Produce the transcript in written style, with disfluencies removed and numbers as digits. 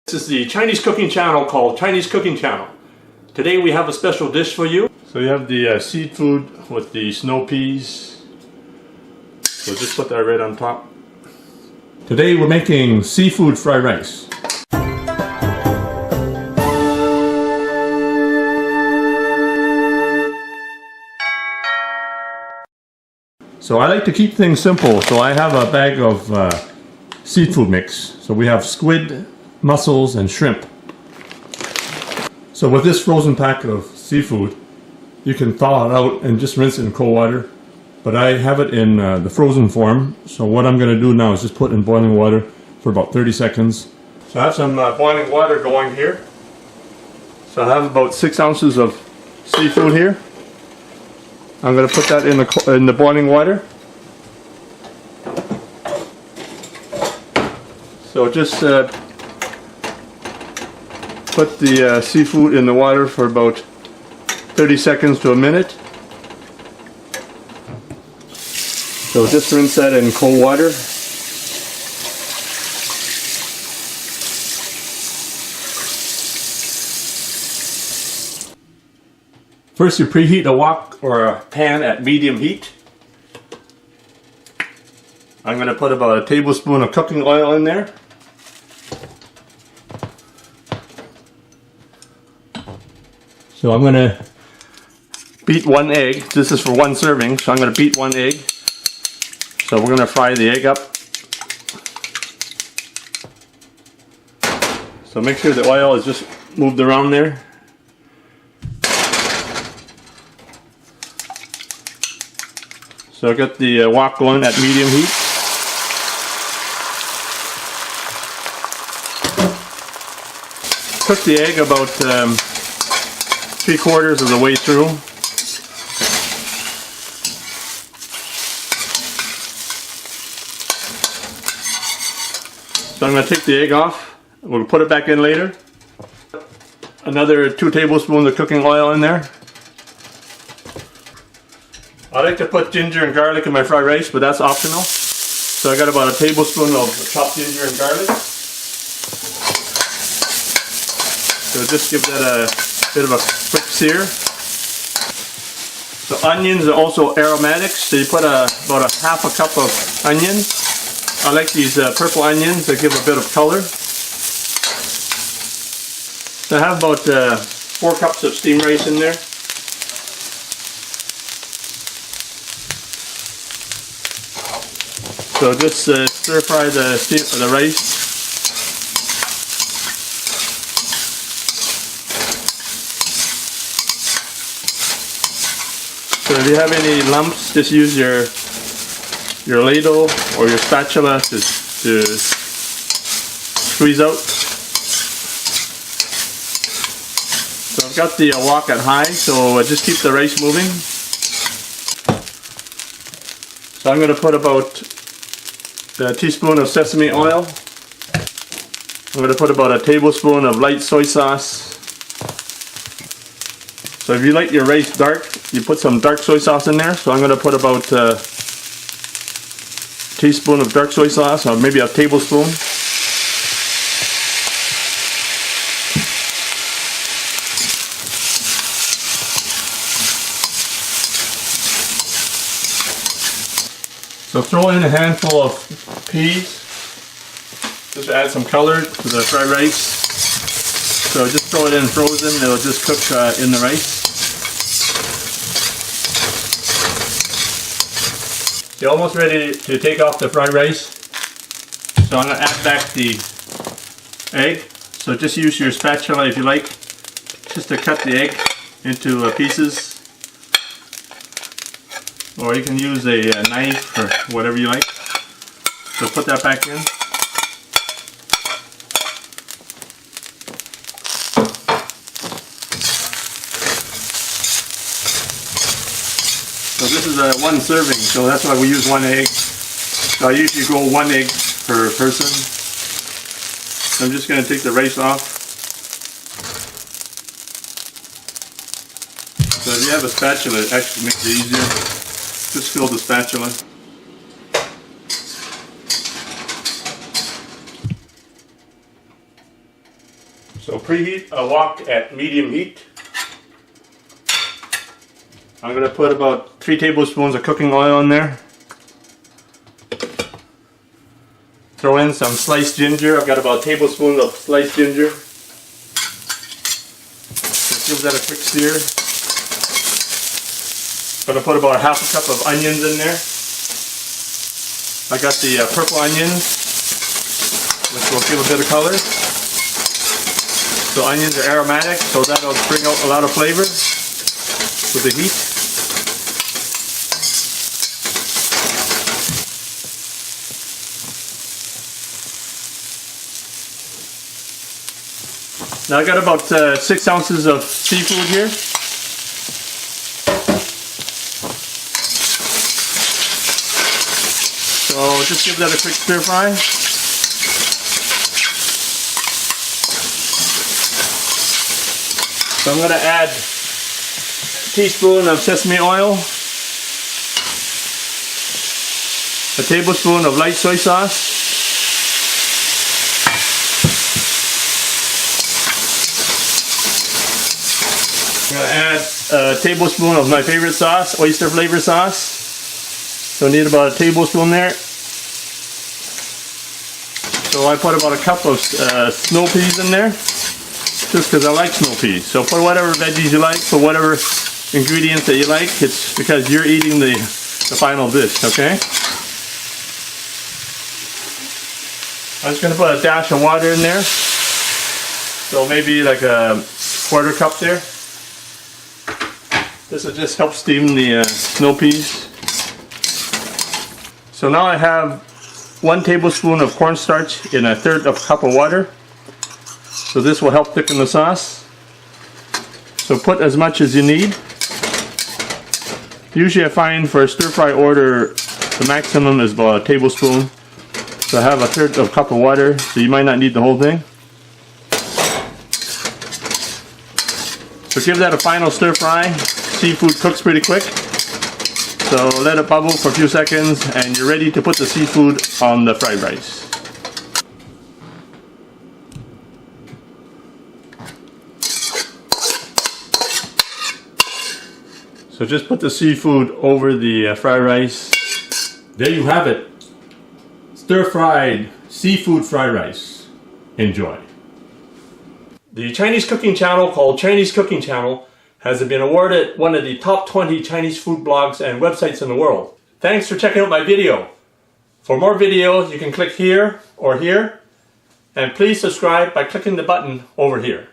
This is the Chinese cooking channel called Chinese Cooking Channel. Today we have a special dish for you. So you have the seafood with the snow peas. So just put that right on top. Today we're making seafood fried rice. So I like to keep things simple, so I have a bag of seafood mix. So we have squid, mussels, and shrimp. So with this frozen pack of seafood, you can thaw it out and just rinse it in cold water. But I have it in the frozen form, so what I'm going to do now is just put it in boiling water for about 30 seconds. So I have some boiling water going here. So I have about 6 ounces of seafood here. I'm going to put that in the boiling water. So just put the seafood in the water for about 30 seconds to a minute. So just rinse that in cold water. First, you preheat a wok or a pan at medium heat. I'm going to put about a tablespoon of cooking oil in there. So I'm going to beat 1 egg. This is for 1 serving, so I'm going to beat 1 egg. So we're going to fry the egg up. So make sure the oil is just moved around there. So I got the wok going at medium heat. Cook the egg about 3/4 of the way through. So I'm going to take the egg off. We'll put it back in later. Another 2 tablespoons of cooking oil in there. I like to put ginger and garlic in my fried rice, but that's optional. So I got about a tablespoon of chopped ginger and garlic. So just give that a bit of a quick sear. So onions are also aromatics, so you put about a half a cup of onions. I like these purple onions that give a bit of color. So I have about 4 cups of steamed rice in there. So just stir fry the rice. So if you have any lumps, just use your ladle or your spatula to squeeze out. So I've got the wok at high, so just keep the rice moving. So I'm going to put about a teaspoon of sesame oil. I'm going to put about a tablespoon of light soy sauce. So if you like your rice dark, you put some dark soy sauce in there. So I'm going to put about a teaspoon of dark soy sauce, or maybe a tablespoon. So throw in a handful of peas, just to add some color to the fried rice. So just throw it in frozen, it'll just cook in the rice. You're almost ready to take off the fried rice. So I'm going to add back the egg. So just use your spatula if you like, just to cut the egg into pieces. Or you can use a knife or whatever you like. So put that back in. So this is a 1 serving, so that's why we use 1 egg. So I usually go 1 egg per person. So I'm just going to take the rice off. So if you have a spatula, it actually makes it easier. Just fill the spatula. So preheat a wok at medium heat. I'm going to put about 3 tablespoons of cooking oil in there. Throw in some sliced ginger. I've got about a tablespoon of sliced ginger. Just give that a quick sear. Going to put about half a cup of onions in there. I got the purple onions, which will give a bit of color. So onions are aromatic, so that'll bring out a lot of flavor with the heat. Now I got about 6 ounces of seafood here. So just give that a quick stir fry. So I'm going to add a teaspoon of sesame oil, a tablespoon of light soy sauce, I'm going to add a tablespoon of my favorite sauce, oyster flavor sauce. So I need about a tablespoon there. So I put about a cup of snow peas in there, just because I like snow peas. So put whatever veggies you like, put whatever ingredients that you like. It's because you're eating the final dish, okay? I'm just going to put a dash of water in there. So maybe like a quarter cup there. This will just help steam the snow peas. So now I have 1 tablespoon of cornstarch in a third of a cup of water. So this will help thicken the sauce. So put as much as you need. Usually I find for a stir fry order the maximum is about a tablespoon. So I have a third of a cup of water, so you might not need the whole thing. So give that a final stir fry. Seafood cooks pretty quick. So let it bubble for a few seconds and you're ready to put the seafood on the fried rice. So just put the seafood over the fried rice. There you have it. Stir-fried seafood fried rice. Enjoy. The Chinese cooking channel called Chinese Cooking Channel has been awarded one of the top 20 Chinese food blogs and websites in the world. Thanks for checking out my video. For more videos, you can click here or here. And please subscribe by clicking the button over here.